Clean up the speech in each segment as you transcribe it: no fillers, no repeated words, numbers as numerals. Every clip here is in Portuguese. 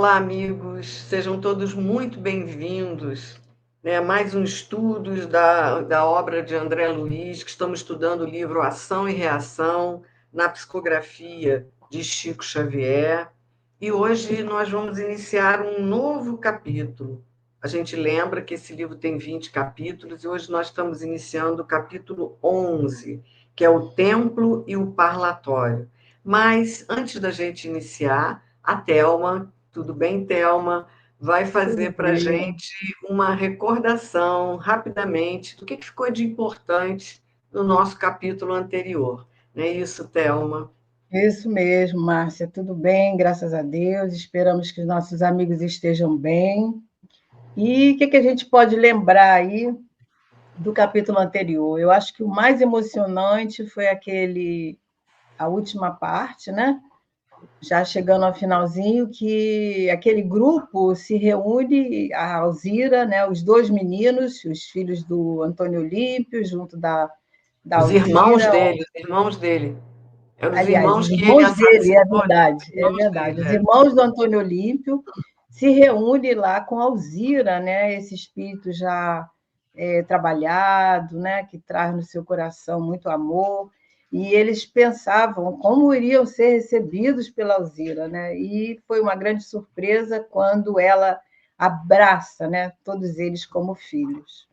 Olá, amigos, sejam todos muito bem-vindos, né, a mais um estudos da obra de André Luiz, que estamos estudando o livro Ação e Reação na psicografia de Chico Xavier, e hoje nós vamos iniciar um novo capítulo. A gente lembra que esse livro tem 20 capítulos, e hoje nós estamos iniciando o capítulo 11, que é o Templo e o Parlatório. Mas, antes da gente iniciar, a Thelma, tudo bem, Thelma? Vai Tudo fazer para a bem. gente uma recordação, rapidamente, do que ficou de importante no nosso capítulo anterior. Não é isso, Thelma? Isso mesmo, Márcia. Tudo bem, graças a Deus. Esperamos que os nossos amigos estejam bem. E o que a gente pode lembrar aí do capítulo anterior? Eu acho que o mais emocionante foi a última parte, né? Já chegando ao finalzinho, que aquele grupo se reúne, a Alzira, né? Os dois meninos, os filhos do Antônio Olímpio, junto da Alzira. Os irmãos dele. Eram os Aliás, irmãos os que ele irmãos dele, é assassinou, verdade, os é irmãos verdade. dele, Os é. irmãos do Antônio Olímpio se reúnem lá com Alzira, né? Esse espírito já trabalhado, né? Que traz no seu coração muito amor. E eles pensavam como iriam ser recebidos pela Alzira, né? E foi uma grande surpresa quando ela abraça, né? Todos eles como filhos.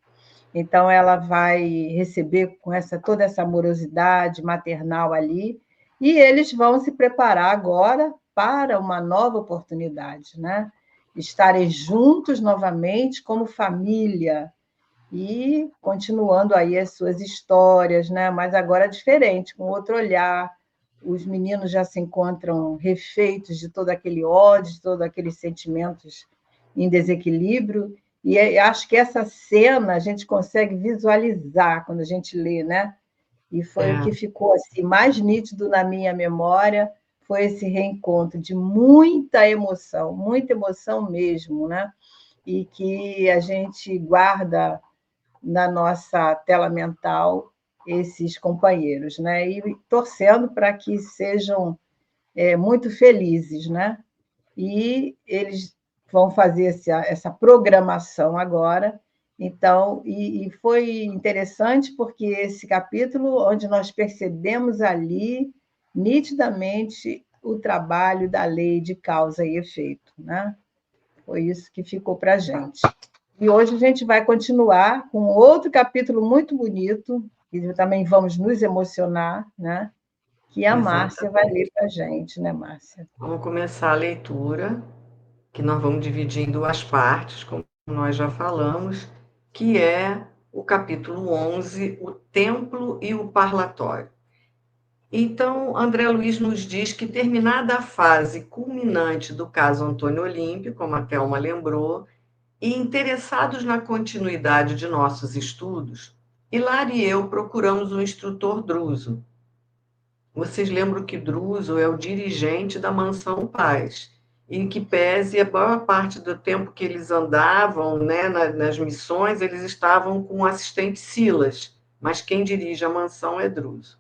Então, ela vai receber com toda essa amorosidade maternal ali, e eles vão se preparar agora para uma nova oportunidade, né? Estarem juntos novamente como família e continuando aí as suas histórias, né? Mas agora diferente, com outro olhar. Os meninos já se encontram refeitos de todo aquele ódio, de todos aqueles sentimentos em desequilíbrio, e acho que essa cena a gente consegue visualizar quando a gente lê, né? E foi o que É. ficou assim mais nítido na minha memória, foi esse reencontro de muita emoção mesmo, né? E que a gente guarda na nossa tela mental esses companheiros, né? E torcendo para que sejam muito felizes, né? E eles vão fazer essa programação agora. Então, e foi interessante porque esse capítulo, onde nós percebemos ali nitidamente o trabalho da lei de causa e efeito, né? Foi isso que ficou para a gente. E hoje a gente vai continuar com outro capítulo muito bonito, e também vamos nos emocionar, né? Que a Márcia vai ler Exatamente. para a gente, né, Márcia? Vamos começar a leitura, que nós vamos dividir em duas partes, como nós já falamos, que é o capítulo 11, o Templo e o Parlatório. Então, André Luiz nos diz que, terminada a fase culminante do caso Antônio Olímpio, como a Thelma lembrou, e interessados na continuidade de nossos estudos, Hilário e eu procuramos o instrutor Druso. Vocês lembram que Druso é o dirigente da Mansão Paz, e que pese a maior parte do tempo que eles andavam, né, nas missões, eles estavam com o assistente Silas, mas quem dirige a mansão é Druso,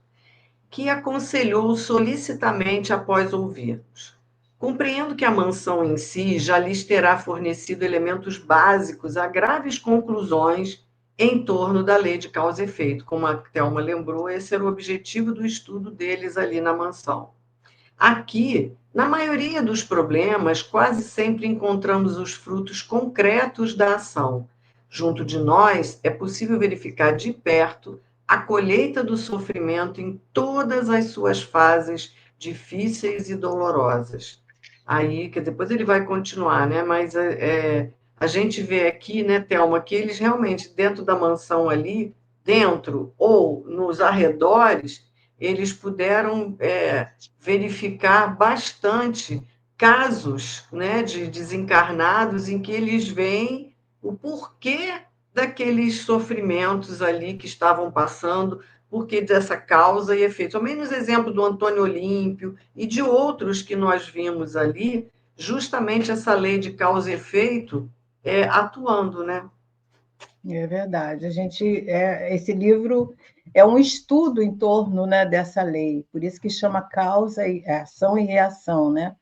que aconselhou solicitamente após ouvirmos. Compreendo que a mansão em si já lhes terá fornecido elementos básicos a graves conclusões em torno da lei de causa e efeito. Como a Thelma lembrou, esse era o objetivo do estudo deles ali na mansão. Aqui, na maioria dos problemas, quase sempre encontramos os frutos concretos da ação. Junto de nós, é possível verificar de perto a colheita do sofrimento em todas as suas fases difíceis e dolorosas. Aí, que depois ele vai continuar, né? Mas a gente vê aqui, né, Thelma, que eles realmente, dentro da mansão ali, dentro ou nos arredores, eles puderam verificar bastante casos, né, de desencarnados em que eles veem o porquê daqueles sofrimentos ali que estavam passando, porquê dessa causa e efeito. Também nos exemplos do Antônio Olímpio e de outros que nós vimos ali, justamente essa lei de causa e efeito atuando, né? É verdade. Esse livro é um estudo em torno, né, dessa lei, por isso que chama causa e ação e reação, né?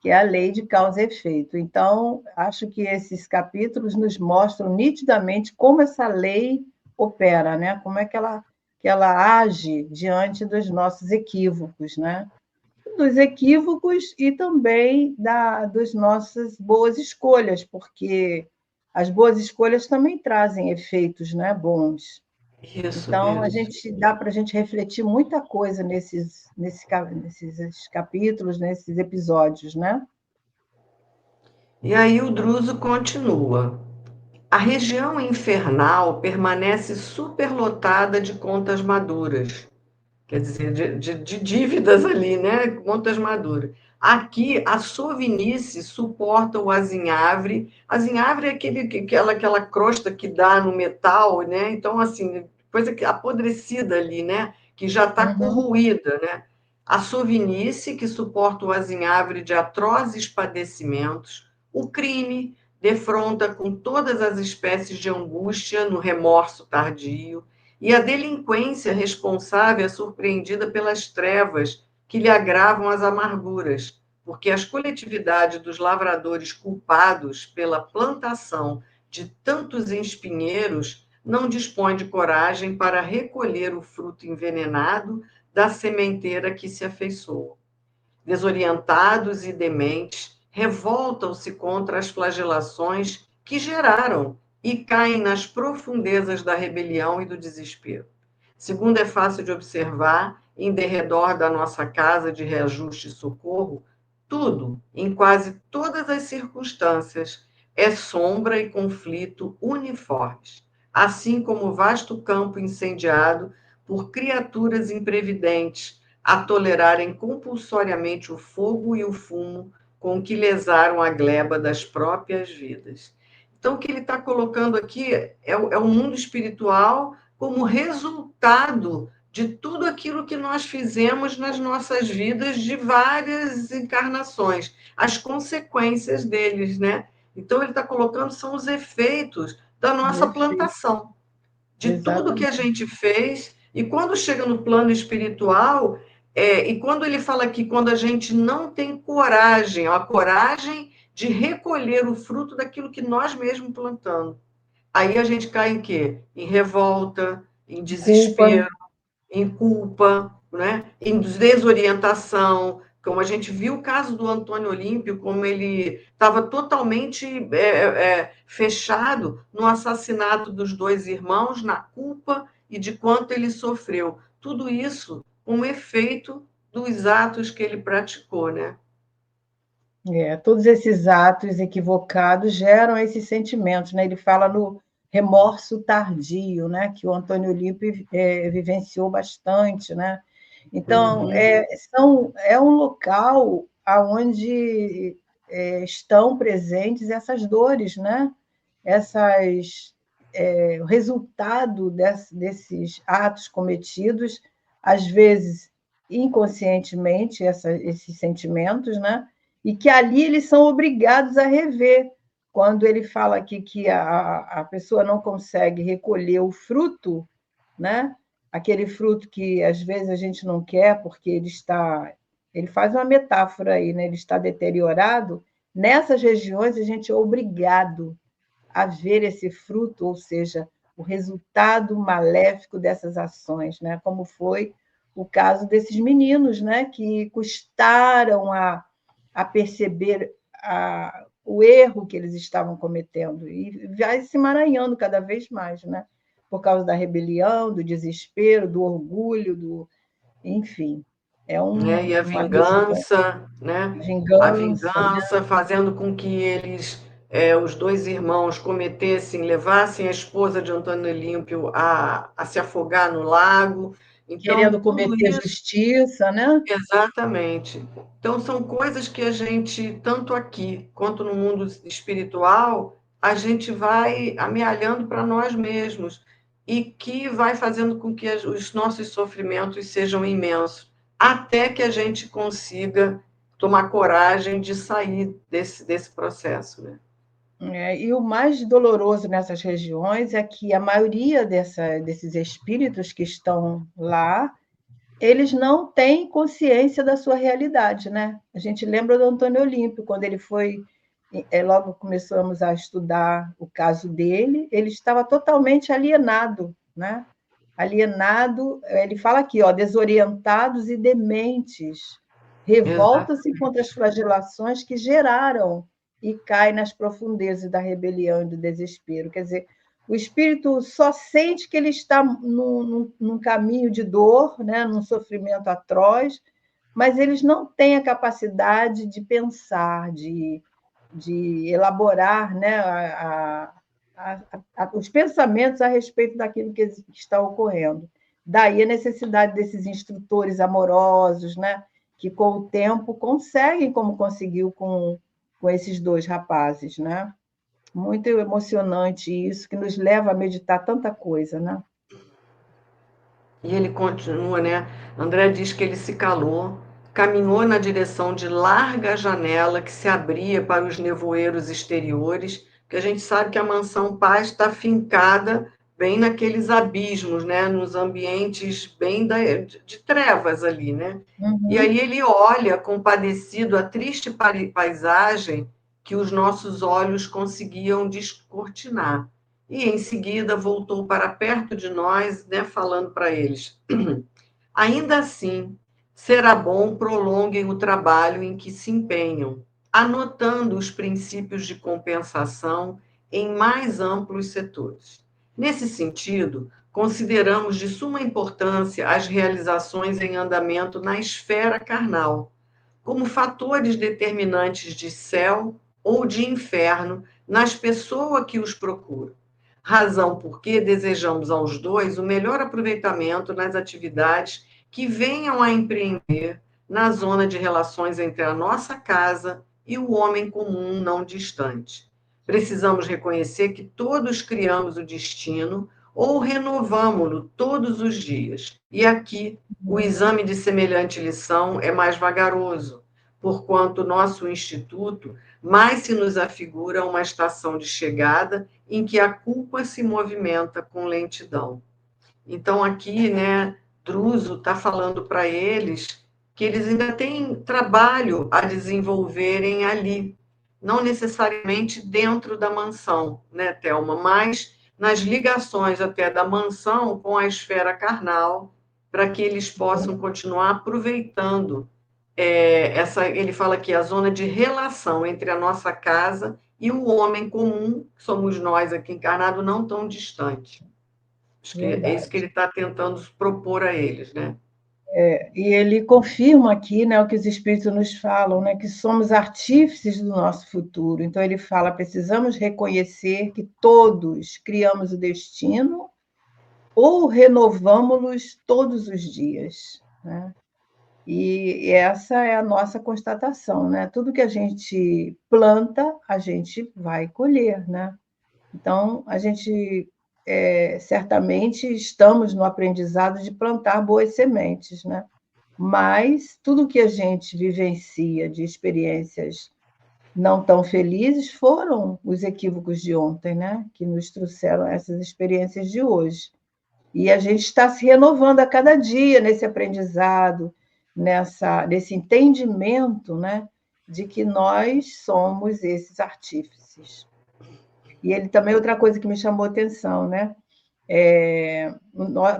que é a lei de causa e efeito. Então, acho que esses capítulos nos mostram nitidamente como essa lei opera, né? Como é que ela age diante dos nossos equívocos, né? Dos equívocos e também das nossas boas escolhas, porque as boas escolhas também trazem efeitos, né, bons. Então, Isso. dá para a gente refletir muita coisa nesses capítulos, nesses episódios, né? E aí o Druso continua. A região infernal permanece superlotada de contas maduras, quer dizer, de dívidas ali, né? Contas maduras. Aqui, a sovinice suporta o azinhavre. Azinhavre é aquela crosta que dá no metal, né? Então, assim, coisa que apodrecida ali, né? Que já está Uhum. corroída, né? A sovinice, que suporta o azinhavre de atrozes padecimentos. O crime defronta com todas as espécies de angústia no remorso tardio e a delinquência responsável é surpreendida pelas trevas que lhe agravam as amarguras, porque as coletividades dos lavradores culpados pela plantação de tantos espinheiros não dispõem de coragem para recolher o fruto envenenado da sementeira que se afeiçoa. Desorientados e dementes, revoltam-se contra as flagelações que geraram e caem nas profundezas da rebelião e do desespero. Segundo é fácil de observar, em derredor da nossa casa de reajuste e socorro, tudo, em quase todas as circunstâncias, é sombra e conflito uniformes, assim como o vasto campo incendiado por criaturas imprevidentes a tolerarem compulsoriamente o fogo e o fumo com que lesaram a gleba das próprias vidas. Então, o que ele está colocando aqui é o mundo espiritual como resultado de tudo aquilo que nós fizemos nas nossas vidas de várias encarnações, as consequências deles, né? Então, ele está colocando são os efeitos da nossa Perfeito. plantação, de tudo que a Exatamente. gente fez, e quando chega no plano espiritual, e quando ele fala que quando a gente não tem coragem, a coragem de recolher o fruto daquilo que nós mesmos plantamos, aí a gente cai em quê? Em revolta, em Culpa. desespero, em culpa, né? Em desorientação. Como a gente viu o caso do Antônio Olímpio, como ele estava totalmente fechado no assassinato dos dois irmãos, na culpa e de quanto ele sofreu. Tudo isso um efeito dos atos que ele praticou, né? Todos esses atos equivocados geram esses sentimentos, né? Ele fala no remorso tardio, né? Que o Antônio Olímpio vivenciou bastante, né? Então, Uhum. é um local onde estão presentes essas dores, né? O resultado desses atos cometidos, às vezes inconscientemente, esses sentimentos, né? E que ali eles são obrigados a rever. Quando ele fala aqui que a pessoa não consegue recolher o fruto, né? Aquele fruto que às vezes a gente não quer porque ele faz uma metáfora aí, né? Ele está deteriorado. Nessas regiões a gente é obrigado a ver esse fruto, ou seja, o resultado maléfico dessas ações, né? Como foi o caso desses meninos, né? Que custaram a perceber o erro que eles estavam cometendo e vai se emaranhando cada vez mais, né? Por causa da rebelião, do desespero, do orgulho, enfim, é Né? E a uma região, vingança, né? A vingança, né? vingança fazendo com que eles, os dois irmãos, levassem a esposa de Antônio Olímpio a se afogar no lago. Então, Querendo tudo cometer isso, justiça, né? exatamente. Então, são coisas que a gente, tanto aqui quanto no mundo espiritual, a gente vai amealhando para nós mesmos e que vai fazendo com que os nossos sofrimentos sejam imensos, até que a gente consiga tomar coragem de sair desse processo, né? E o mais doloroso nessas regiões é que a maioria desses espíritos que estão lá eles não têm consciência da sua realidade, né? A gente lembra do Antônio Olímpio, quando ele foi, logo começamos a estudar o caso dele, ele estava totalmente alienado, né? Alienado, ele fala aqui, ó, desorientados e dementes, Exato. revoltam-se contra as flagelações que geraram e caem nas profundezas da rebelião e do desespero. Quer dizer, o espírito só sente que ele está num caminho de dor, né, num sofrimento atroz, mas eles não têm a capacidade de pensar, de elaborar, né, os pensamentos a respeito daquilo que está ocorrendo. Daí a necessidade desses instrutores amorosos, né, que com o tempo conseguem, como conseguiu com esses dois rapazes, né? Muito emocionante isso, que nos leva a meditar tanta coisa, né? E ele continua, né? André diz que ele se calou, caminhou na direção de larga janela que se abria para os nevoeiros exteriores, que a gente sabe que a Mansão Paz está fincada bem naqueles abismos, né? Nos ambientes bem de trevas ali, né? E Uhum. aí ele olha, compadecido, a triste paisagem que os nossos olhos conseguiam descortinar. E em seguida voltou para perto de nós, né, falando para eles: ainda assim, será bom prolonguem o trabalho em que se empenham, anotando os princípios de compensação em mais amplos setores. Nesse sentido, consideramos de suma importância as realizações em andamento na esfera carnal, como fatores determinantes de céu ou de inferno nas pessoas que os procuram. Razão por que desejamos aos dois o melhor aproveitamento nas atividades que venham a empreender na zona de relações entre a nossa casa e o homem comum não distante. Precisamos reconhecer que todos criamos o destino ou renovamo-lo todos os dias. E aqui o exame de semelhante lição é mais vagaroso, porquanto nosso instituto mais se nos afigura uma estação de chegada em que a culpa se movimenta com lentidão. Então, aqui, né, Druso está falando para eles que eles ainda têm trabalho a desenvolverem ali, não necessariamente dentro da mansão, né, Thelma, mas nas ligações até da mansão com a esfera carnal, para que eles possam continuar aproveitando ele fala que a zona de relação entre a nossa casa e o homem comum, que somos nós aqui encarnados, não tão distante. Acho que é isso que Verdade. ele está tentando propor a eles, né? E ele confirma aqui, né, o que os espíritos nos falam, né, que somos artífices do nosso futuro. Então ele fala, precisamos reconhecer que todos criamos o destino ou renovamos-los todos os dias, né? E essa é a nossa constatação, né? Tudo que a gente planta, a gente vai colher, né? Então, a gente certamente estamos no aprendizado de plantar boas sementes, né? Mas tudo que a gente vivencia de experiências não tão felizes foram os equívocos de ontem, né? Que nos trouxeram essas experiências de hoje. E a gente está se renovando a cada dia nesse aprendizado, nesse entendimento, né? De que nós somos esses artífices. E ele também, outra coisa que me chamou a atenção, né?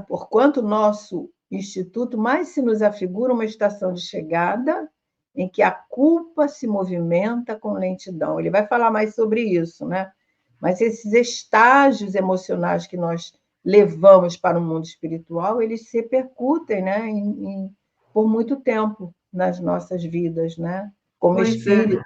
Porquanto o nosso instituto mais se nos afigura uma estação de chegada em que a culpa se movimenta com lentidão. Ele vai falar mais sobre isso, né? Mas esses estágios emocionais que nós levamos para o mundo espiritual, eles se repercutem, né? Por muito tempo nas nossas vidas, né? Como Pois é. espírito,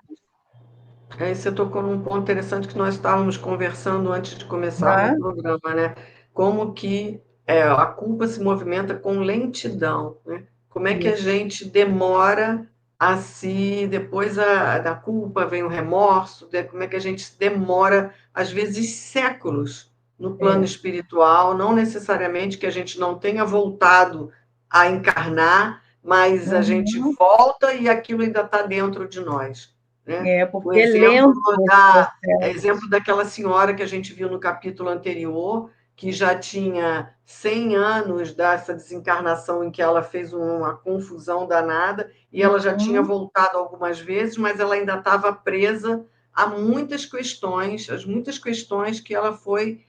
Aí você tocou num ponto interessante que nós estávamos conversando antes de começarmos o né? programa, né? Como que a culpa se movimenta com lentidão, né? Como é que a Isso. gente demora a se... Depois da culpa vem o remorso, como é que a gente demora, às vezes, séculos no plano É. espiritual, não necessariamente que a gente não tenha voltado a encarnar, mas a gente Uhum. volta e aquilo ainda está dentro de nós, né? O Porque é exemplo lento esse processo. exemplo daquela senhora que a gente viu no capítulo anterior, que já tinha 100 anos dessa desencarnação em que ela fez uma confusão danada, e ela já tinha voltado algumas vezes, mas ela ainda estava presa a muitas questões, as muitas questões que ela foi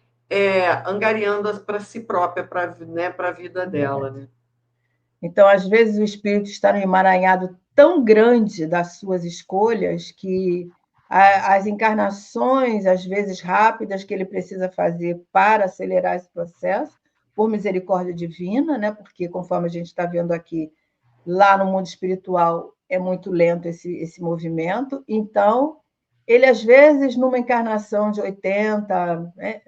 angariando para si própria, para a vida dela. Né? Então, às vezes, o espírito está no emaranhado tão grande das suas escolhas que as encarnações, às vezes rápidas, que ele precisa fazer para acelerar esse processo, por misericórdia divina, né? Porque, conforme a gente está vendo aqui, lá no mundo espiritual é muito lento esse movimento. Então, ele, às vezes, numa encarnação de 80, né,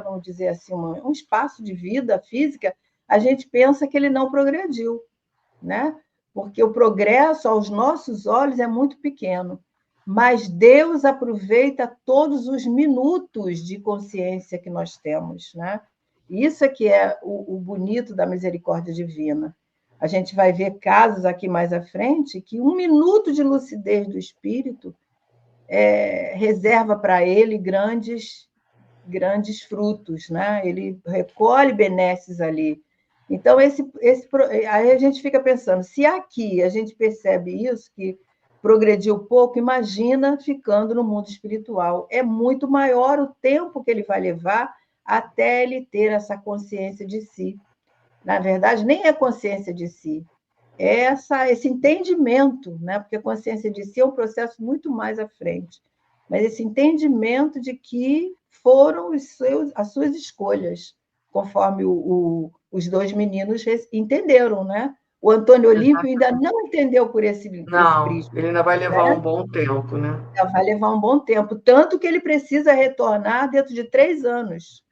vamos dizer assim, um espaço de vida física, a gente pensa que ele não progrediu, né? Porque o progresso, aos nossos olhos, é muito pequeno. Mas Deus aproveita todos os minutos de consciência que nós temos, né? Isso é que é o bonito da misericórdia divina. A gente vai ver casos aqui mais à frente que um minuto de lucidez do espírito reserva para ele grandes frutos, né? Ele recolhe benesses ali. Então, aí a gente fica pensando, se aqui a gente percebe isso, que progrediu pouco, imagina ficando no mundo espiritual. É muito maior o tempo que ele vai levar até ele ter essa consciência de si. Na verdade, nem é consciência de si, é esse entendimento, né? Porque a consciência de si é um processo muito mais à frente. Mas esse entendimento de que foram as suas escolhas, conforme os dois meninos entenderam, né? O Antônio Olímpio ainda não entendeu por esse Não, prisma, ele ainda vai levar né? um bom tempo, né? Vai levar um bom tempo, tanto que ele precisa retornar dentro de 3 anos,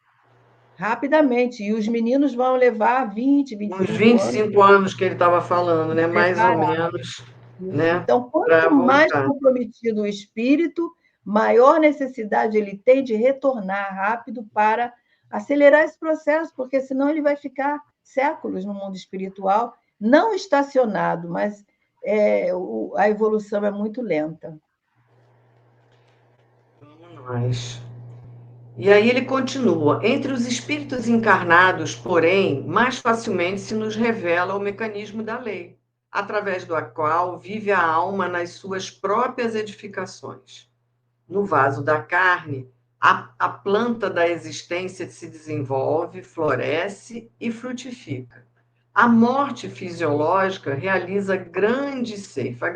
rapidamente, e os meninos vão levar 20, Uns 25 anos 25 anos que ele estava falando, né? Mais ou preparar. menos, Isso. né? Então, Para quanto mais voltar. comprometido o espírito, maior necessidade ele tem de retornar rápido para acelerar esse processo, porque senão ele vai ficar séculos no mundo espiritual, não estacionado, mas a evolução é muito lenta. Vamos nós. E aí ele continua: entre os espíritos encarnados, porém, mais facilmente se nos revela o mecanismo da lei, através do qual vive a alma nas suas próprias edificações. No vaso da carne, a planta da existência se desenvolve, floresce e frutifica. A morte fisiológica realiza a grande ceifa.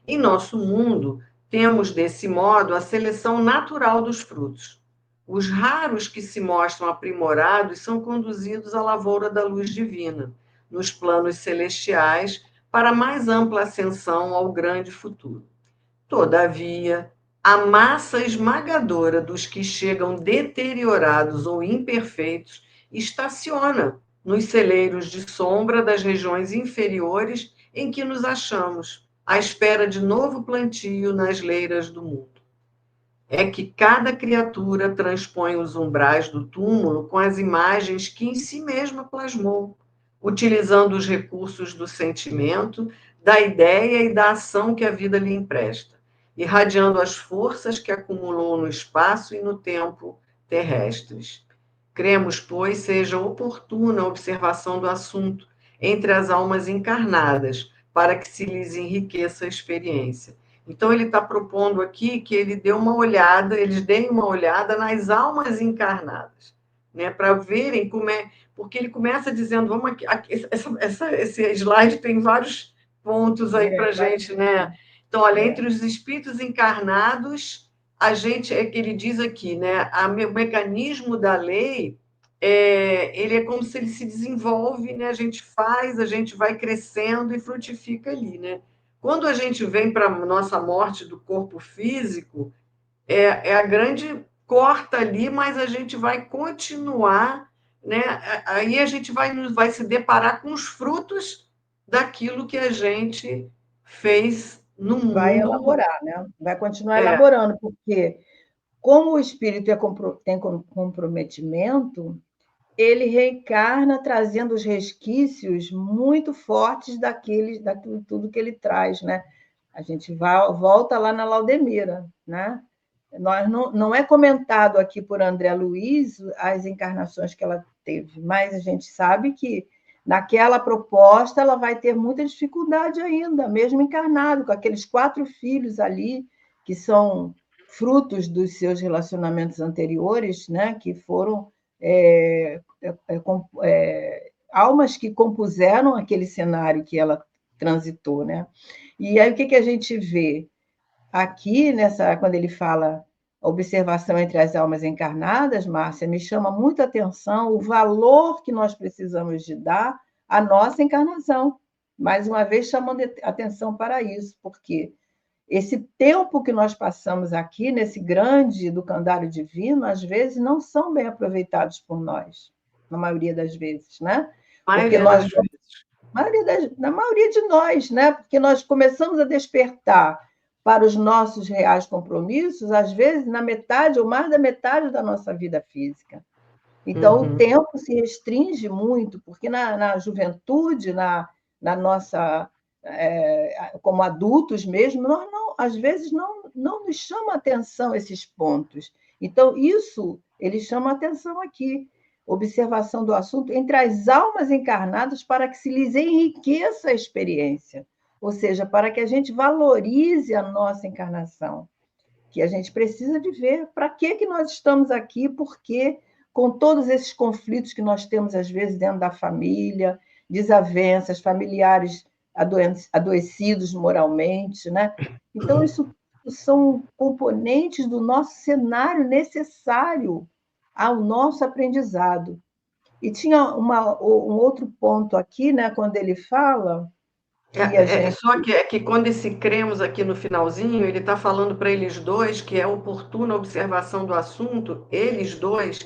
Em nosso mundo, temos desse modo a seleção natural dos frutos. Os raros que se mostram aprimorados são conduzidos à lavoura da luz divina, nos planos celestiais, para mais ampla ascensão ao grande futuro. Todavia, a massa esmagadora dos que chegam deteriorados ou imperfeitos estaciona nos celeiros de sombra das regiões inferiores em que nos achamos, à espera de novo plantio nas leiras do mundo. É que cada criatura transpõe os umbrais do túmulo com as imagens que em si mesma plasmou, utilizando os recursos do sentimento, da ideia e da ação que a vida lhe empresta, irradiando as forças que acumulou no espaço e no tempo terrestres. Cremos, pois, seja oportuna a observação do assunto entre as almas encarnadas, para que se lhes enriqueça a experiência. Então, ele está propondo aqui que eles deem uma olhada nas almas encarnadas, né, para verem como é. Porque ele começa dizendo, vamos aqui esse slide tem vários pontos aí para a gente, né? Então, olha, entre os espíritos encarnados, a gente, é que ele diz aqui, né? O mecanismo da lei, ele é como se ele se desenvolve, né? A gente faz, a gente vai crescendo e frutifica ali, né? Quando a gente vem para a nossa morte do corpo físico, é a grande corta ali, mas a gente vai continuar, né? Aí a gente vai se deparar com os frutos daquilo que a gente fez no Vai mundo. elaborar, né? Vai continuar elaborando, porque como o espírito tem comprometimento, ele reencarna trazendo os resquícios muito fortes daquilo tudo que ele traz, né? A gente volta lá na Laudemira, né? não é comentado aqui por André Luiz as encarnações que ela teve, mas a gente sabe que naquela proposta ela vai ter muita dificuldade ainda, mesmo encarnado, com aqueles 4 filhos ali, que são frutos dos seus relacionamentos anteriores, né, que foram almas que compuseram aquele cenário que ela transitou, né? E aí o que a gente vê? Aqui, quando ele fala observação entre as almas encarnadas, Márcia, me chama muita atenção o valor que nós precisamos de dar à nossa encarnação. Mais uma vez, chamando atenção para isso, porque esse tempo que nós passamos aqui, nesse grande educandário divino, às vezes não são bem aproveitados por nós, na maioria das vezes, né? Porque nós, na maioria de nós, né? Porque nós começamos a despertar para os nossos reais compromissos, às vezes, na metade ou mais da metade da nossa vida física. Então, o tempo se restringe muito, porque na juventude, na nossa. Como adultos mesmo, nós não, às vezes não nos chama atenção esses pontos. Então, isso ele chama atenção aqui. Observação do assunto entre as almas encarnadas para que se lhes enriqueça a experiência, ou seja, para que a gente valorize a nossa encarnação, que a gente precisa de ver para que nós estamos aqui, porque com todos esses conflitos que nós temos, às vezes, dentro da família, desavenças, familiares adoecidos moralmente, né? Então, isso são componentes do nosso cenário necessário ao nosso aprendizado. E tinha um outro ponto aqui, né, quando ele fala que a gente... Só que quando esse cremos aqui no finalzinho, ele está falando para eles dois que é oportuna a observação do assunto, eles dois,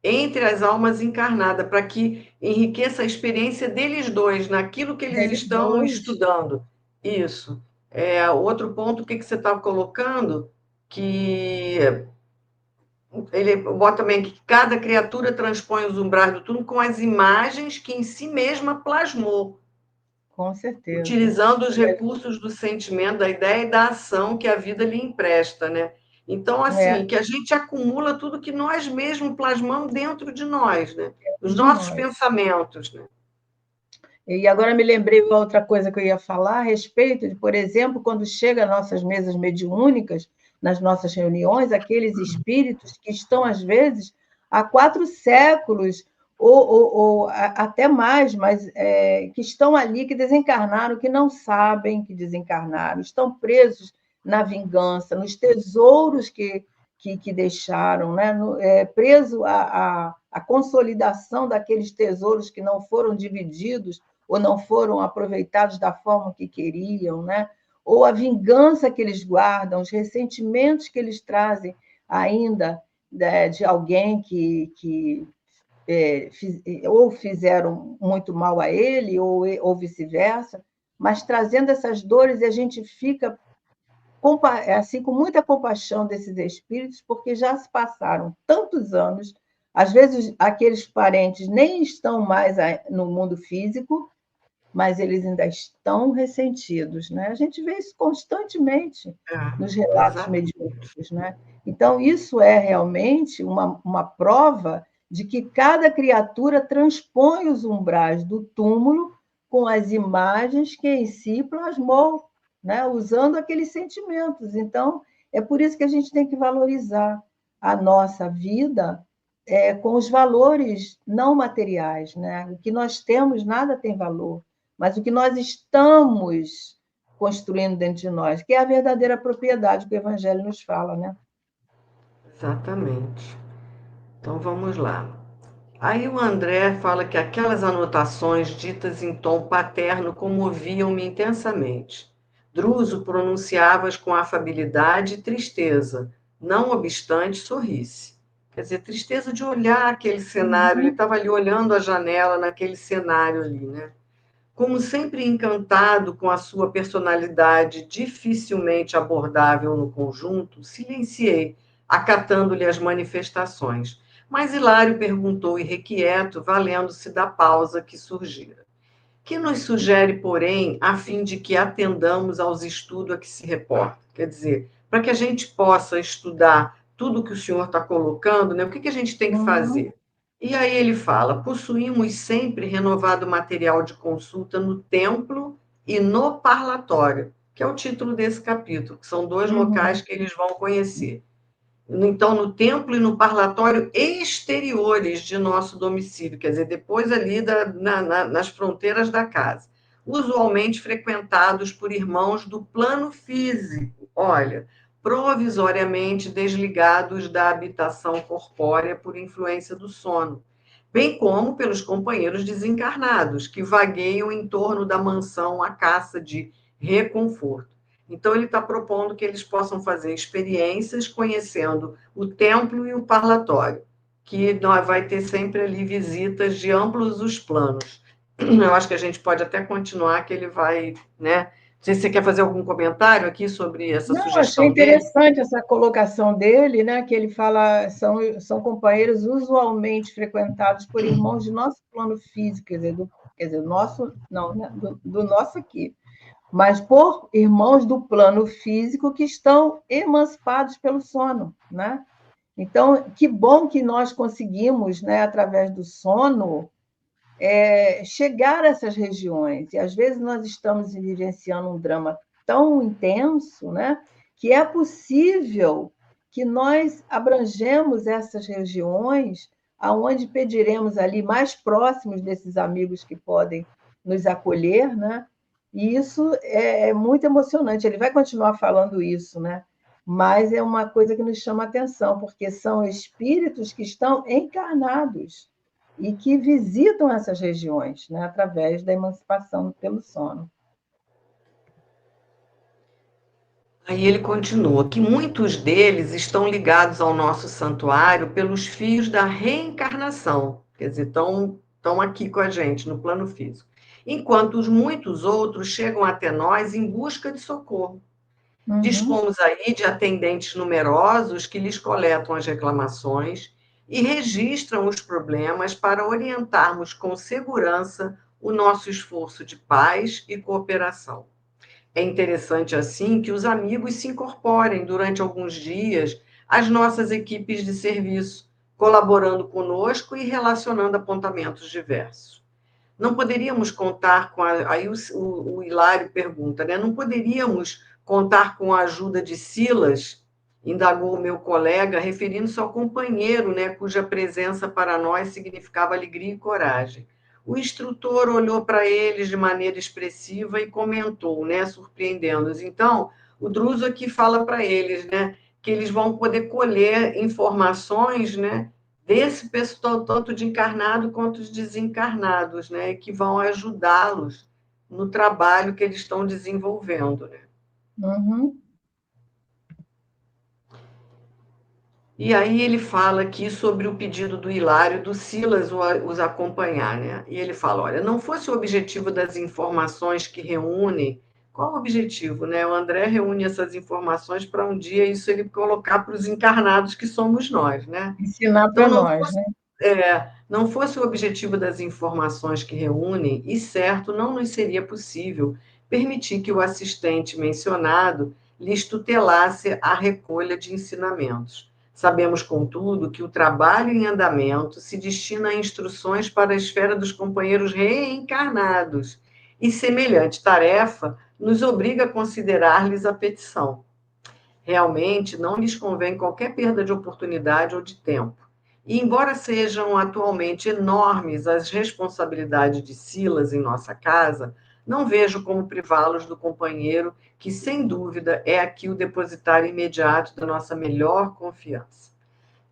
entre as almas encarnadas, para que enriqueça a experiência deles dois, naquilo que eles Deles estão dois. estudando. Isso. Outro ponto, o que você estava colocando, que ele bota também que cada criatura transpõe os umbrais do túmulo com as imagens que em si mesma plasmou, Com certeza. utilizando os recursos do sentimento, da ideia e da ação que a vida lhe empresta, né? Então, assim, que a gente acumula tudo que nós mesmos plasmamos dentro de nós, né? Os De nossos nós. pensamentos, né? E agora me lembrei de outra coisa que eu ia falar a respeito de, por exemplo, quando chega às nossas mesas mediúnicas, nas nossas reuniões, aqueles espíritos que estão, às vezes, há 4 séculos, ou até mais, mas que estão ali, que desencarnaram, que não sabem que desencarnaram, estão presos na vingança, nos tesouros que deixaram, né? Preso à consolidação daqueles tesouros que não foram divididos ou não foram aproveitados da forma que queriam, né? Ou a vingança que eles guardam, os ressentimentos que eles trazem ainda, né, de alguém que ou fizeram muito mal a ele, ou vice-versa, mas trazendo essas dores, e a gente fica assim, com muita compaixão desses espíritos, porque já se passaram tantos anos, às vezes aqueles parentes nem estão mais no mundo físico, mas eles ainda estão ressentidos, né? A gente vê isso constantemente nos relatos Exato. mediúnicos, né? Então, isso é realmente uma prova de que cada criatura transpõe os umbrais do túmulo com as imagens que em si plasmou, né? Usando aqueles sentimentos. Então, é por isso que a gente tem que valorizar a nossa vida com os valores não materiais, né? O que nós temos, nada tem valor, mas o que nós estamos construindo dentro de nós, que é a verdadeira propriedade que o Evangelho nos fala, né? Exatamente. Então vamos lá. Aí o André fala que aquelas anotações ditas em tom paterno comoviam-me intensamente. Druso pronunciava-as com afabilidade e tristeza, não obstante sorrisse. Quer dizer, tristeza de olhar aquele cenário, ele estava ali olhando a janela naquele cenário ali, né? Como sempre encantado com a sua personalidade dificilmente abordável no conjunto, silenciei, acatando-lhe as manifestações. Mas Hilário perguntou irrequieto, valendo-se da pausa que surgira. Que nos sugere, porém, a fim de que atendamos aos estudos a que se reporta? Quer dizer, para que a gente possa estudar tudo que o senhor está colocando, né? O que a gente tem que fazer? E aí ele fala: possuímos sempre renovado material de consulta no templo e no parlatório, que é o título desse capítulo, que são dois locais que eles vão conhecer. Então, no templo e no parlatório exteriores de nosso domicílio, quer dizer, depois ali nas fronteiras da casa, usualmente frequentados por irmãos do plano físico, olha, provisoriamente desligados da habitação corpórea por influência do sono, bem como pelos companheiros desencarnados, que vagueiam em torno da mansão à caça de reconforto. Então, ele está propondo que eles possam fazer experiências conhecendo o templo e o parlatório, que nós vai ter sempre ali visitas de ambos os planos. Eu acho que a gente pode até continuar, que ele vai, né? Não sei se você quer fazer algum comentário aqui sobre essa Não, achei sugestão dele. interessante essa colocação dele, né? Que ele fala são companheiros usualmente frequentados por irmãos de nosso plano físico, quer dizer, nosso, não, né? Do nosso aqui, mas por irmãos do plano físico que estão emancipados pelo sono, né? Então, que bom que nós conseguimos, né, através do sono, chegar a essas regiões. E às vezes nós estamos vivenciando um drama tão intenso, né, que é possível que nós abrangemos essas regiões aonde pediremos ali mais próximos desses amigos que podem nos acolher, né? E isso é muito emocionante. Ele vai continuar falando isso, né? Mas é uma coisa que nos chama a atenção, porque são espíritos que estão encarnados e que visitam essas regiões, né, através da emancipação pelo sono. Aí ele continua que muitos deles estão ligados ao nosso santuário pelos fios da reencarnação, quer dizer, estão aqui com a gente no plano físico, enquanto os muitos outros chegam até nós em busca de socorro. Dispomos aí de atendentes numerosos que lhes coletam as reclamações e registram os problemas para orientarmos com segurança o nosso esforço de paz e cooperação. É interessante, assim, que os amigos se incorporem durante alguns dias às nossas equipes de serviço, colaborando conosco e relacionando apontamentos diversos. Não poderíamos contar com aí o Hilário pergunta, né? Não poderíamos contar com a ajuda de Silas, indagou o meu colega, referindo-se ao companheiro, né, cuja presença para nós significava alegria e coragem. O instrutor olhou para eles de maneira expressiva e comentou, né, surpreendendo-os. Então, o Druso aqui fala para eles, né, que eles vão poder colher informações, né, desse pessoal, tanto de encarnado quanto de desencarnados, né, que vão ajudá-los no trabalho que eles estão desenvolvendo, né? Uhum. E aí ele fala aqui sobre o pedido do Hilário, do Silas os acompanhar, né? E ele fala, olha, não fosse o objetivo das informações que reúnem, qual o objetivo, né? O André reúne essas informações para um dia isso ele colocar para os encarnados que somos nós, né? Ensinar Então, para nós, né? não fosse o objetivo das informações que reúnem, e certo, não nos seria possível permitir que o assistente mencionado lhes tutelasse a recolha de ensinamentos. Sabemos, contudo, que o trabalho em andamento se destina a instruções para a esfera dos companheiros reencarnados, e semelhante tarefa nos obriga a considerar-lhes a petição. Realmente, não lhes convém qualquer perda de oportunidade ou de tempo. E, embora sejam atualmente enormes as responsabilidades de Silas em nossa casa, não vejo como privá-los do companheiro que, sem dúvida, é aqui o depositário imediato da nossa melhor confiança.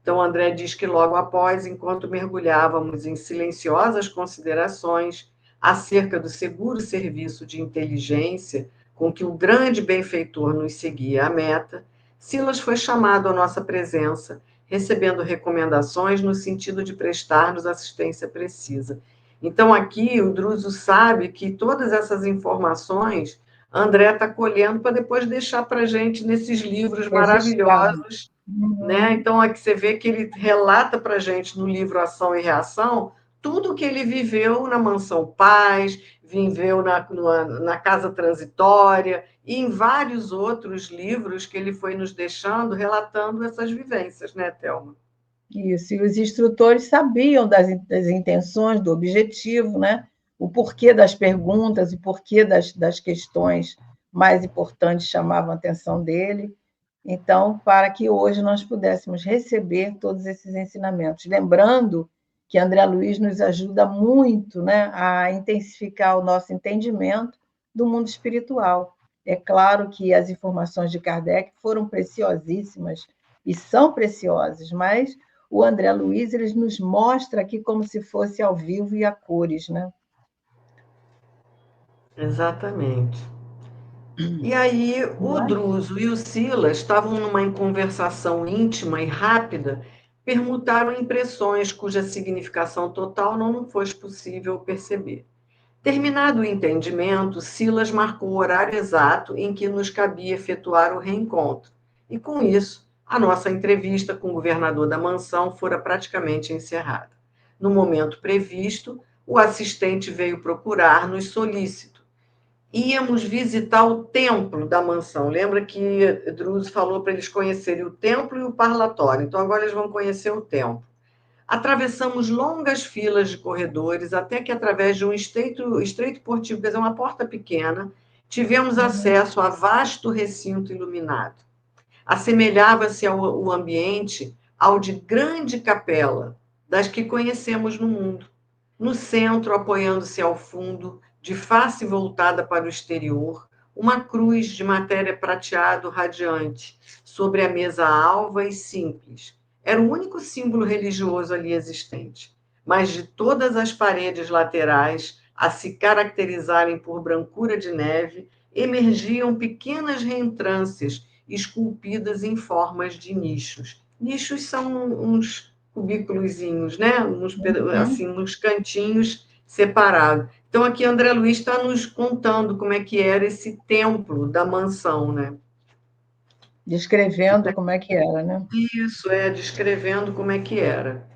Então, André diz que logo após, enquanto mergulhávamos em silenciosas considerações acerca do seguro serviço de inteligência com que o grande benfeitor nos seguia à meta, Silas foi chamado à nossa presença, recebendo recomendações no sentido de prestar-nos assistência precisa. Então, aqui, o Druso sabe que todas essas informações André está colhendo para depois deixar para a gente nesses livros Registrado. maravilhosos, né? Então, aqui você vê que ele relata para a gente no livro Ação e Reação tudo que ele viveu na Mansão Paz, viveu na Casa Transitória, e em vários outros livros que ele foi nos deixando, relatando essas vivências, né, Thelma? Isso, e os instrutores sabiam das intenções, do objetivo, né? O porquê das perguntas, o porquê das questões mais importantes chamavam a atenção dele. Então, para que hoje nós pudéssemos receber todos esses ensinamentos. Lembrando que André Luiz nos ajuda muito, né, a intensificar o nosso entendimento do mundo espiritual. É claro que as informações de Kardec foram preciosíssimas e são preciosas, mas o André Luiz ele nos mostra aqui como se fosse ao vivo e a cores, né? Exatamente. E aí o Druso e o Silas estavam numa conversação íntima e rápida, permutaram impressões cuja significação total não foi possível perceber. Terminado o entendimento, Silas marcou o horário exato em que nos cabia efetuar o reencontro. E com isso, a nossa entrevista com o governador da mansão fora praticamente encerrada. No momento previsto, o assistente veio procurar-nos solícito. Íamos visitar o templo da mansão. Lembra que Druso falou para eles conhecerem o templo e o parlatório. Então, agora eles vão conhecer o templo. Atravessamos longas filas de corredores, até que, através de um estreito portico, quer dizer, uma porta pequena, tivemos acesso a vasto recinto iluminado. Assemelhava-se ao ambiente ao de grande capela, das que conhecemos no mundo. No centro, apoiando-se ao fundo, de face voltada para o exterior, uma cruz de matéria prateado radiante, sobre a mesa alva e simples. Era o único símbolo religioso ali existente. Mas de todas as paredes laterais, a se caracterizarem por brancura de neve, emergiam pequenas reentrâncias esculpidas em formas de nichos. Nichos são uns cubículozinhos, né? Assim, uns cantinhos separados. Então, aqui André Luiz está nos contando como é que era esse templo da mansão, né? Descrevendo como é que era, né? Isso, descrevendo como é que era.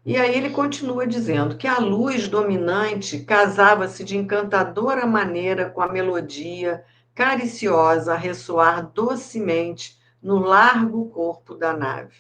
E aí ele continua dizendo que a luz dominante casava-se de encantadora maneira com a melodia cariciosa a ressoar docemente no largo corpo da nave.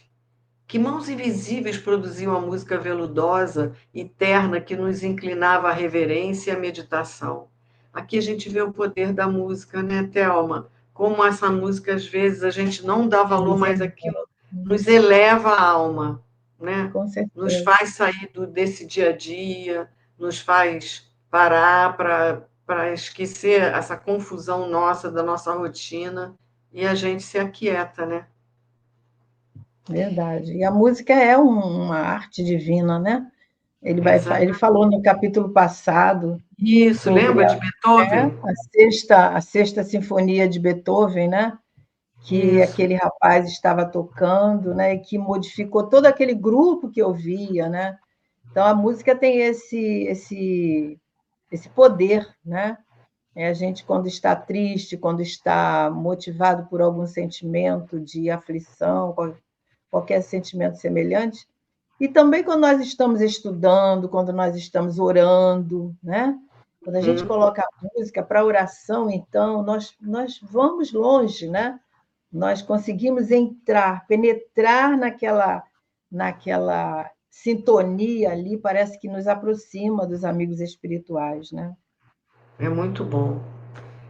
Que mãos invisíveis produziam a música veludosa e terna que nos inclinava à reverência e à meditação. Aqui a gente vê o poder da música, né, Thelma? Como essa música, às vezes, a gente não dá valor, mas aquilo nos eleva a alma, né? Com Nos certeza. faz sair desse dia a dia, nos faz parar para esquecer essa confusão nossa, da nossa rotina, e a gente se aquieta, né? Verdade. E a música é uma arte divina, né? Ele Exato. falou no capítulo passado Isso, sobre lembra de Beethoven? a sexta sinfonia de Beethoven, né? Que Isso. aquele rapaz estava tocando, né? E que modificou todo aquele grupo que ouvia, né? Então a música tem esse poder, né? A gente, quando está triste, quando está motivado por algum sentimento de aflição, qualquer sentimento semelhante, e também quando nós estamos estudando, quando nós estamos orando, né? Quando a gente coloca a música para oração, então, nós vamos longe, né? Nós conseguimos entrar, penetrar naquela sintonia ali, parece que nos aproxima dos amigos espirituais, né? É muito bom.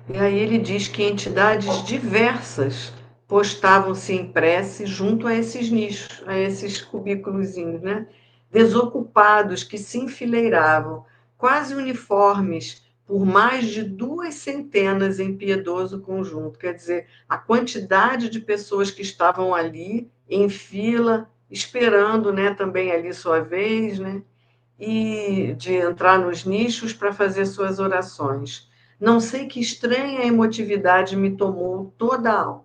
E aí ele diz que entidades diversas postavam-se em prece junto a esses nichos, a esses cubículozinhos, né? Desocupados que se enfileiravam, quase uniformes, por mais de 200 em piedoso conjunto. Quer dizer, a quantidade de pessoas que estavam ali em fila, esperando, né, também ali sua vez, né? E de entrar nos nichos para fazer suas orações. Não sei que estranha emotividade me tomou toda a alma.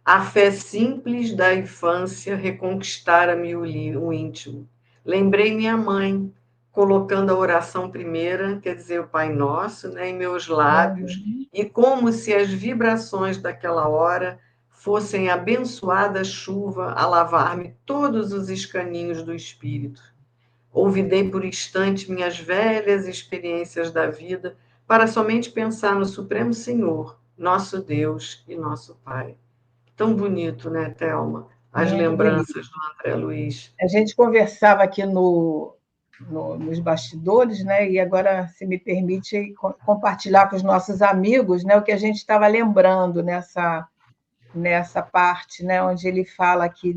A fé simples da infância reconquistara-me o íntimo. Lembrei minha mãe, colocando a oração primeira, quer dizer, o Pai Nosso, né, em meus lábios, Uhum. e como se as vibrações daquela hora fossem abençoada chuva a lavar-me todos os escaninhos do espírito. Olvidei por instante minhas velhas experiências da vida para somente pensar no Supremo Senhor, nosso Deus e nosso Pai. Tão bonito, né, Thelma? As Muito bonito. lembranças do André Luiz. A gente conversava aqui nos bastidores, né? E agora, se me permite compartilhar com os nossos amigos, né, o que a gente estava lembrando nessa parte, né, onde ele fala aqui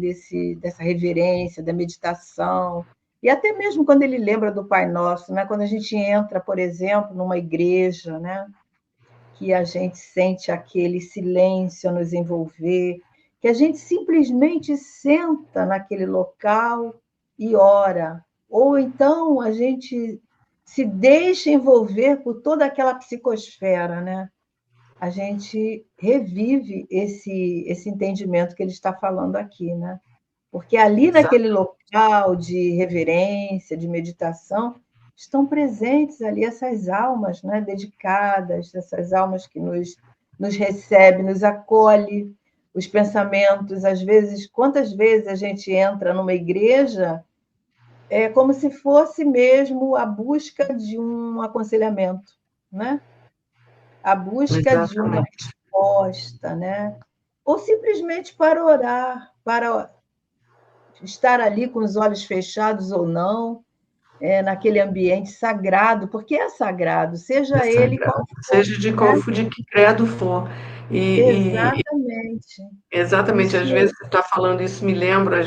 dessa reverência, da meditação, e até mesmo quando ele lembra do Pai Nosso, né, quando a gente entra, por exemplo, numa igreja, né, que a gente sente aquele silêncio a nos envolver, que a gente simplesmente senta naquele local e ora, ou então a gente se deixa envolver por toda aquela psicosfera, né? A gente revive esse entendimento que ele está falando aqui, né? Porque ali naquele Exato, local de reverência, de meditação, estão presentes ali essas almas, né, dedicadas, essas almas que nos recebem, nos acolhe, os pensamentos. Às vezes, quantas vezes a gente entra numa igreja é como se fosse mesmo a busca de um aconselhamento, né? A busca de uma exatamente. resposta, né? Ou simplesmente para orar, para estar ali com os olhos fechados ou não, naquele ambiente sagrado, porque é sagrado, É seja ele sagrado. qual for, Seja de né? qual de que credo for. E Exatamente. exatamente, às Isso vezes você está falando isso, me lembra,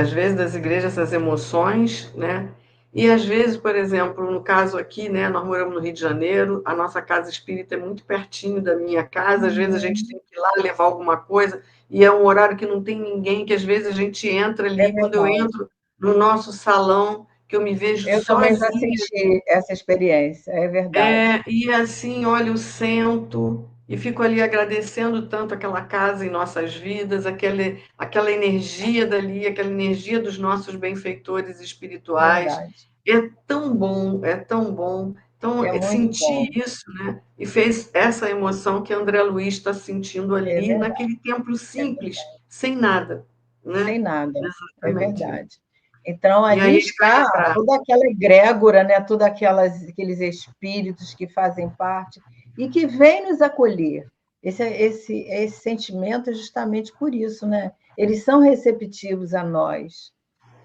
às vezes, das igrejas, essas emoções, né? E às vezes, por exemplo, no caso aqui, né, nós moramos no Rio de Janeiro, a nossa casa espírita é muito pertinho da minha casa, às vezes a gente tem que ir lá levar alguma coisa, e é um horário que não tem ninguém, que às vezes a gente entra é ali, quando eu verdade. entro no nosso salão, que eu me vejo Eu também já sozinha. senti essa experiência, é verdade. E assim, olha, eu sento e fico ali agradecendo tanto aquela casa em nossas vidas, aquela energia dali, aquela energia dos nossos benfeitores espirituais. Verdade. É tão bom, é tão bom. Então, É muito sentir bom. isso, né? E fez essa emoção que André Luiz está sentindo É ali, verdade. naquele templo É simples, verdade. sem nada, né? Sem nada. É Exatamente isso. verdade. Então, E ali aí ele vai está lembrar. toda aquela egrégora, né? Todos aqueles espíritos que fazem parte e que vêm nos acolher. Esse sentimento é justamente por isso, né? Eles são receptivos a nós,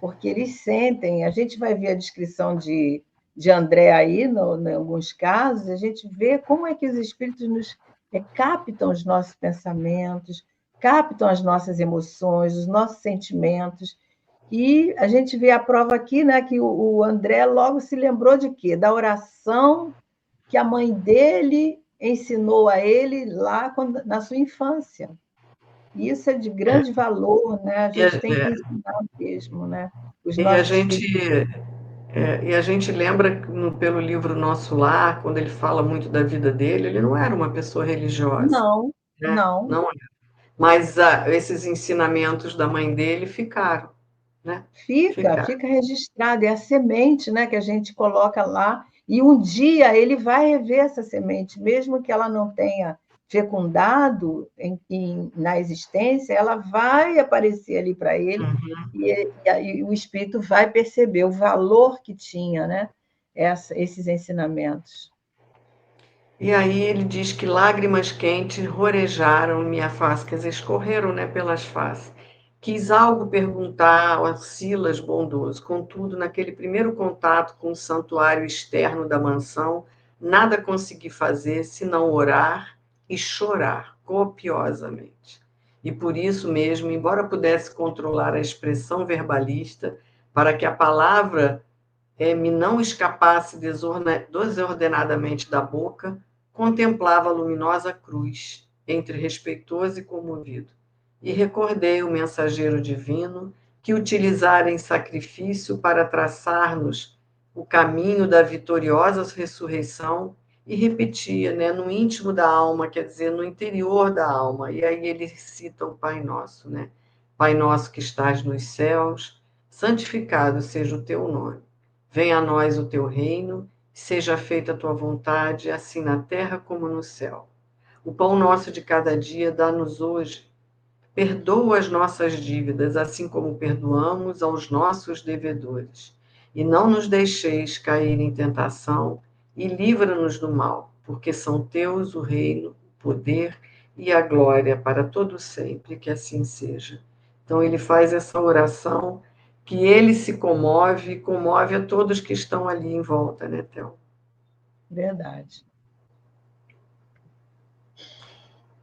porque eles sentem. A gente vai ver a descrição de André aí, em alguns casos, a gente vê como é que os espíritos captam os nossos pensamentos, captam as nossas emoções, os nossos sentimentos. E a gente vê a prova aqui, né, que o André logo se lembrou de quê? Da oração que a mãe dele ensinou a ele lá na sua infância. E isso é de É, grande valor, né? A e, a, gente tem que ensinar mesmo, né? Os e a nossos gente filhos. E a gente lembra pelo livro Nosso Lar, quando ele fala muito da vida dele, ele não era uma pessoa religiosa, Não, né? não. Não, mas esses ensinamentos da mãe dele ficaram, né? Ficaram. Fica registrado, é a semente, né, que a gente coloca lá, e um dia ele vai rever essa semente, mesmo que ela não tenha fecundado na existência, ela vai aparecer ali para ele, Uhum. e aí o espírito vai perceber o valor que tinha, né, esses ensinamentos. E aí ele diz que lágrimas quentes rorejaram minha face, quer dizer, escorreram, né, pelas faces. Quis algo perguntar ao Silas bondoso, contudo, naquele primeiro contato com o santuário externo da mansão, nada consegui fazer senão orar e chorar copiosamente. E por isso mesmo, embora pudesse controlar a expressão verbalista, para que a palavra me não escapasse desordenadamente da boca, contemplava a luminosa cruz, entre respeitoso e comovido. E recordei o mensageiro divino que utilizara em sacrifício para traçar-nos o caminho da vitoriosa ressurreição e repetia, né, no íntimo da alma, quer dizer, no interior da alma. E aí ele cita o Pai Nosso, né? Pai Nosso que estás nos céus, santificado seja o teu nome. Venha a nós o teu reino, seja feita a tua vontade, assim na terra como no céu. O pão nosso de cada dia dá-nos hoje. Perdoa as nossas dívidas, assim como perdoamos aos nossos devedores. E não nos deixeis cair em tentação, e livra-nos do mal, porque são teus o reino, o poder e a glória para todo sempre, que assim seja. Então ele faz essa oração que ele se comove e comove a todos que estão ali em volta, né, Théo? Verdade.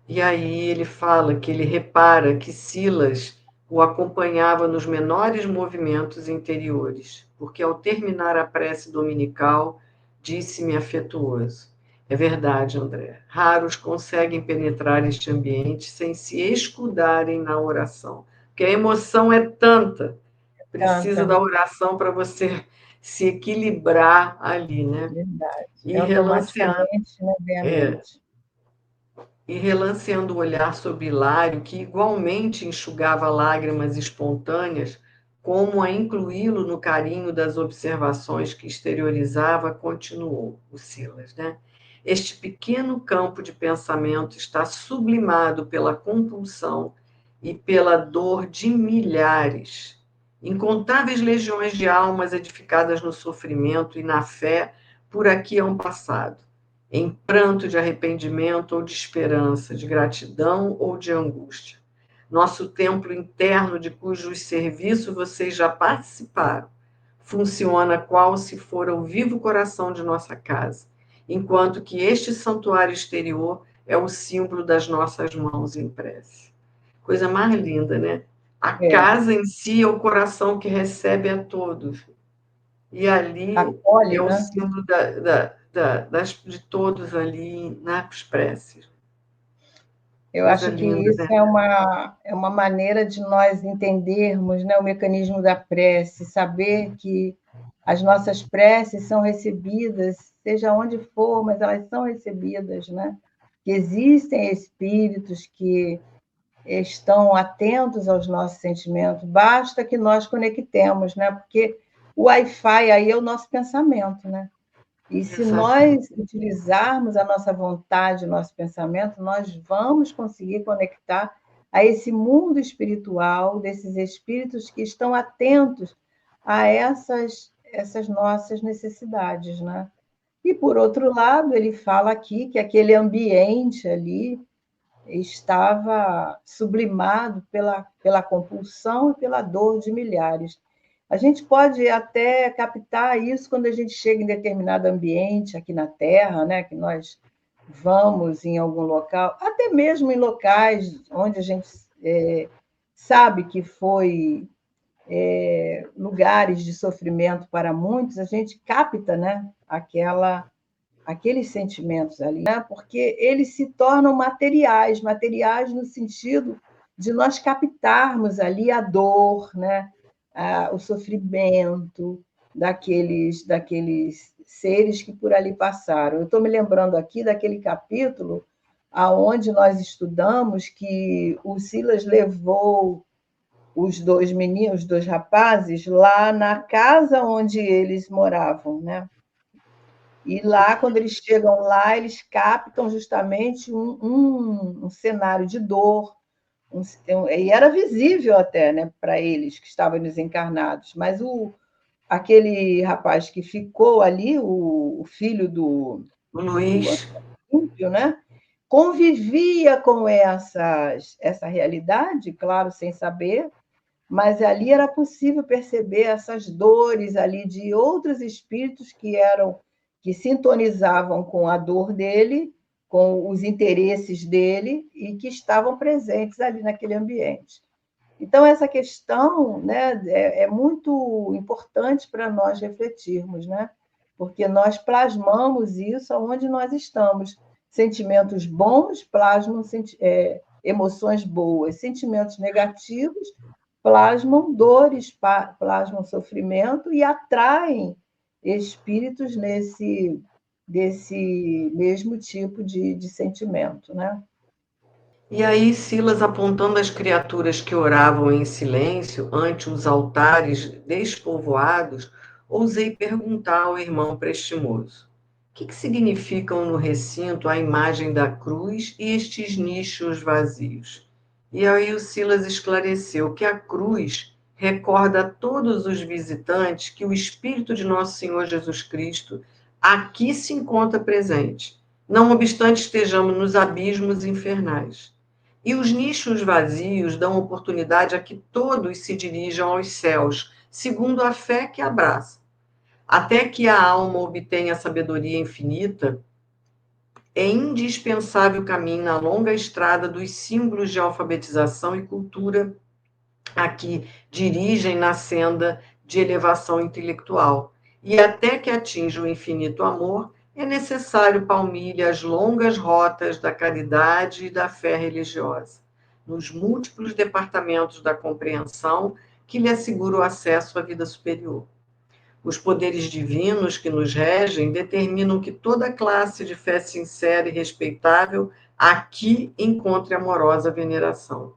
E aí ele fala que ele repara que Silas o acompanhava nos menores movimentos interiores, porque ao terminar a prece dominical, disse-me afetuoso: é verdade, André, raros conseguem penetrar este ambiente sem se escudarem na oração, porque a emoção é tanta, precisa Canta, da oração para você se equilibrar ali, né? verdade. E É relanceando, automaticamente, né, vem à é, mente. e relanceando o olhar sobre Hilário, que igualmente enxugava lágrimas espontâneas, como a incluí-lo no carinho das observações que exteriorizava, continuou o Silas, né? Este pequeno campo de pensamento está sublimado pela compulsão e pela dor de milhares, incontáveis legiões de almas edificadas no sofrimento e na fé por aqui hão passado em pranto de arrependimento ou de esperança, de gratidão ou de angústia. Nosso templo interno, de cujo serviço vocês já participaram, funciona qual se fora o vivo coração de nossa casa, enquanto que este santuário exterior é o símbolo das nossas mãos em prece. Coisa mais linda, né? A É, casa em si é o coração que recebe a todos. E ali é acolhe, o né? símbolo de todos ali nas preces. Eu Coisa acho que linda, isso né? é uma maneira de nós entendermos, né, o mecanismo da prece, saber que as nossas preces são recebidas, seja onde for, mas elas são recebidas, né? Que existem espíritos que estão atentos aos nossos sentimentos, basta que nós conectemos, né? Porque o Wi-Fi aí é o nosso pensamento, né? E se Exatamente. nós utilizarmos a nossa vontade, o nosso pensamento, nós vamos conseguir conectar a esse mundo espiritual, desses espíritos que estão atentos a essas nossas necessidades, né? E, por outro lado, ele fala aqui que aquele ambiente ali estava sublimado pela compulsão e pela dor de milhares. A gente pode até captar isso quando a gente chega em determinado ambiente aqui na Terra, né, que nós vamos em algum local, até mesmo em locais onde a gente sabe que foi lugares de sofrimento para muitos, a gente capta, né, aqueles sentimentos ali, né? Porque eles se tornam materiais, materiais no sentido de nós captarmos ali a dor, né? O sofrimento daqueles seres que por ali passaram. Eu estou me lembrando aqui daquele capítulo aonde nós estudamos que o Silas levou os dois meninos, os dois rapazes, lá na casa onde eles moravam, né? E lá, quando eles chegam lá, eles captam justamente um cenário de dor, e era visível até, né, para eles que estavam desencarnados, mas aquele rapaz que ficou ali, o filho O do Luiz, Antônio, né, convivia com essa realidade, claro, sem saber, mas ali era possível perceber essas dores ali de outros espíritos que sintonizavam com a dor dele, com os interesses dele e que estavam presentes ali naquele ambiente. Então essa questão, né, é muito importante para nós refletirmos, né? Porque nós plasmamos isso aonde nós estamos. Sentimentos bons plasmam emoções boas, sentimentos negativos plasmam dores, plasmam sofrimento e atraem espíritos desse mesmo tipo de sentimento, né? e aí Silas apontando as criaturas que oravam em silêncio ante os altares despovoados, ousei perguntar ao irmão prestimoso: que significam no recinto a imagem da cruz e estes nichos vazios? E aí o Silas esclareceu que a cruz recorda a todos os visitantes que o Espírito de Nosso Senhor Jesus Cristo aqui se encontra presente, não obstante estejamos nos abismos infernais. E os nichos vazios dão oportunidade a que todos se dirijam aos céus, segundo a fé que abraça. Até que a alma obtenha a sabedoria infinita, é indispensável o caminho na longa estrada dos símbolos de alfabetização e cultura a que dirigem na senda de elevação intelectual. E até que atinja o infinito amor, é necessário palmilhe as longas rotas da caridade e da fé religiosa, nos múltiplos departamentos da compreensão que lhe assegura o acesso à vida superior. Os poderes divinos que nos regem determinam que toda classe de fé sincera e respeitável aqui encontre amorosa veneração.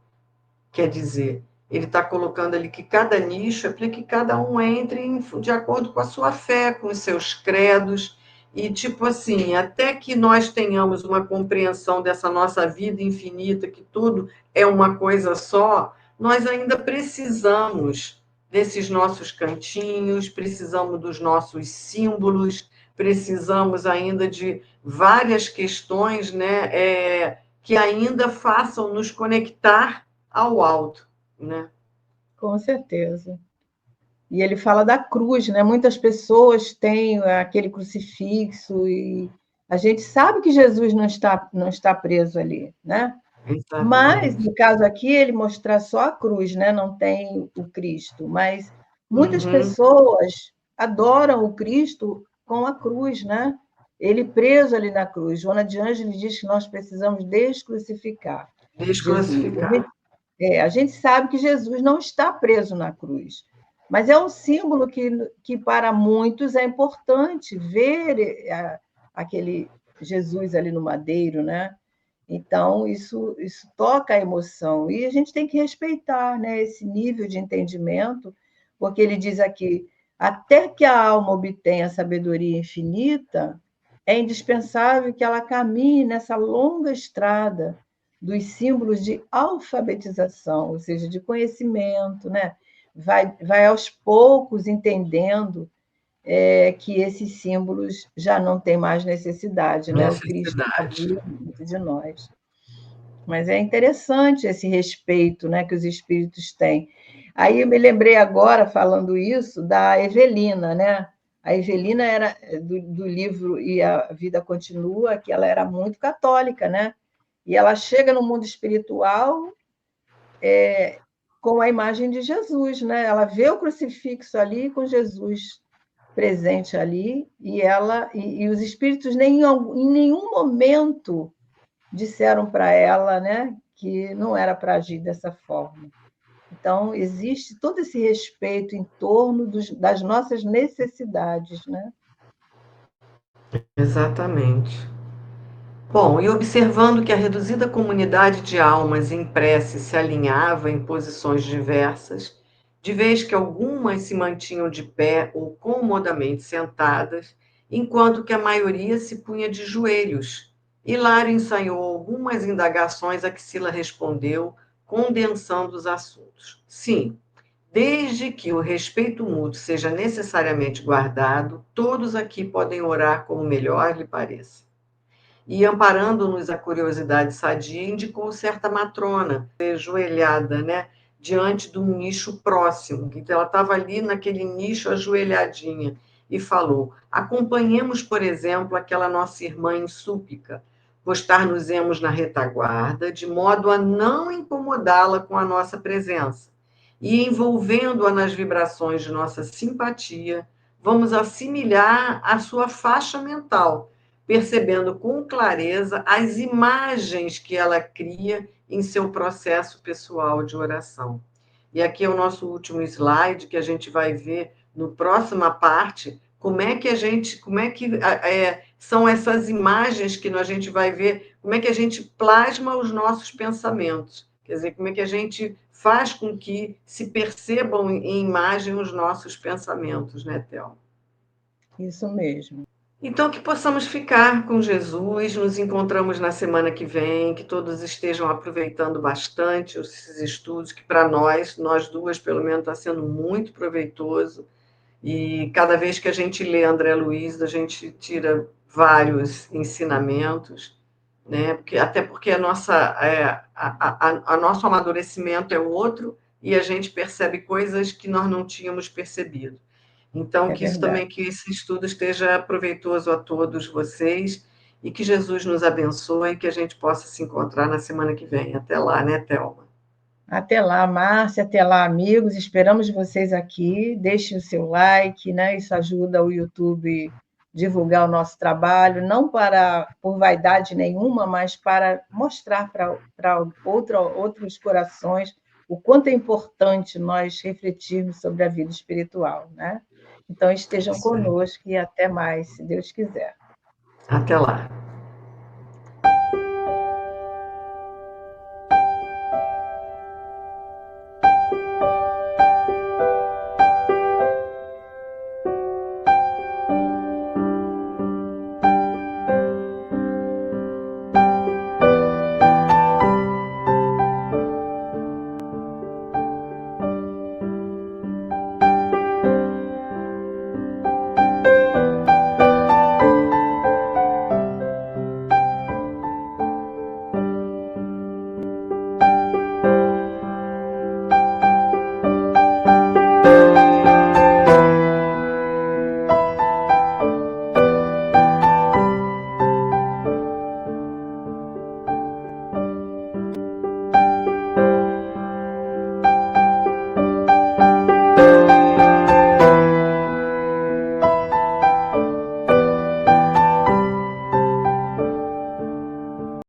Quer dizer, ele está colocando ali que cada nicho é para que cada um entre de acordo com a sua fé, com os seus credos, e tipo assim, até que nós tenhamos uma compreensão dessa nossa vida infinita, que tudo é uma coisa só, nós ainda precisamos desses nossos cantinhos, precisamos dos nossos símbolos, precisamos ainda de várias questões, né, que ainda façam nos conectar ao alto, né? Com certeza. E ele fala da cruz, né? Muitas pessoas têm aquele crucifixo e a gente sabe que Jesus não está preso ali, né? Mas, Exatamente. no caso aqui, ele mostra só a cruz, né? Não tem o Cristo. Mas muitas Uhum. pessoas adoram o Cristo com a cruz, né? Ele preso ali na cruz. Joana de Ângeles diz que nós precisamos descrucificar Jesus. Desclassificar. A gente sabe que Jesus não está preso na cruz, mas é um símbolo que para muitos é importante ver aquele Jesus ali no madeiro, né? Então, isso toca a emoção. E a gente tem que respeitar, né, esse nível de entendimento, porque ele diz aqui: até que a alma obtenha sabedoria infinita, é indispensável que ela caminhe nessa longa estrada dos símbolos de alfabetização, ou seja, de conhecimento, né? Vai aos poucos entendendo que esses símbolos já não têm mais necessidade, né? O Cristo já Necessidade. vive dentro de nós. Mas é interessante esse respeito, né, que os espíritos têm. Aí eu me lembrei agora, falando isso, da Evelina, né? A Evelina era do livro E a Vida Continua, que ela era muito católica, né? E ela chega no mundo espiritual com a imagem de Jesus, né? Ela vê o crucifixo ali com Jesus presente ali e os espíritos em nenhum momento disseram para ela, né, que não era para agir dessa forma. Então existe todo esse respeito em torno das nossas necessidades, né? Exatamente. Bom, e observando que a reduzida comunidade de almas em prece se alinhava em posições diversas, de vez que algumas se mantinham de pé ou comodamente sentadas, enquanto que a maioria se punha de joelhos. Hilário ensaiou algumas indagações a que Sila respondeu, condensando os assuntos. Sim, desde que o respeito mútuo seja necessariamente guardado, todos aqui podem orar como melhor lhe pareça. E amparando-nos a curiosidade sadia, indicou certa matrona, ajoelhada, né, diante de um nicho próximo. Então, ela estava ali naquele nicho ajoelhadinha e falou: acompanhemos, por exemplo, aquela nossa irmã em súplica, postar-nos-emos na retaguarda, de modo a não incomodá-la com a nossa presença. E envolvendo-a nas vibrações de nossa simpatia, vamos assimilar a sua faixa mental, percebendo com clareza as imagens que ela cria em seu processo pessoal de oração. E aqui é o nosso último slide, que a gente vai ver no próxima parte, como é que são essas imagens que a gente vai ver, como é que a gente plasma os nossos pensamentos. Quer dizer, como é que a gente faz com que se percebam em imagem os nossos pensamentos, né, Théo? Isso mesmo. Então, que possamos ficar com Jesus, nos encontramos na semana que vem, que todos estejam aproveitando bastante esses estudos, que para nós duas, pelo menos, está sendo muito proveitoso. E cada vez que a gente lê André Luiz, a gente tira vários ensinamentos, né? Até porque a nosso amadurecimento é outro e a gente percebe coisas que nós não tínhamos percebido. Então, É verdade. que esse estudo esteja proveitoso a todos vocês e que Jesus nos abençoe e que a gente possa se encontrar na semana que vem. Até lá, né, Thelma? Até lá, Márcia, até lá, amigos. Esperamos vocês aqui. Deixe o seu like, né? Isso ajuda o YouTube divulgar o nosso trabalho, não por vaidade nenhuma, mas para mostrar para outros corações o quanto é importante nós refletirmos sobre a vida espiritual, né? Então, estejam Isso aí. conosco e até mais, se Deus quiser. Até lá.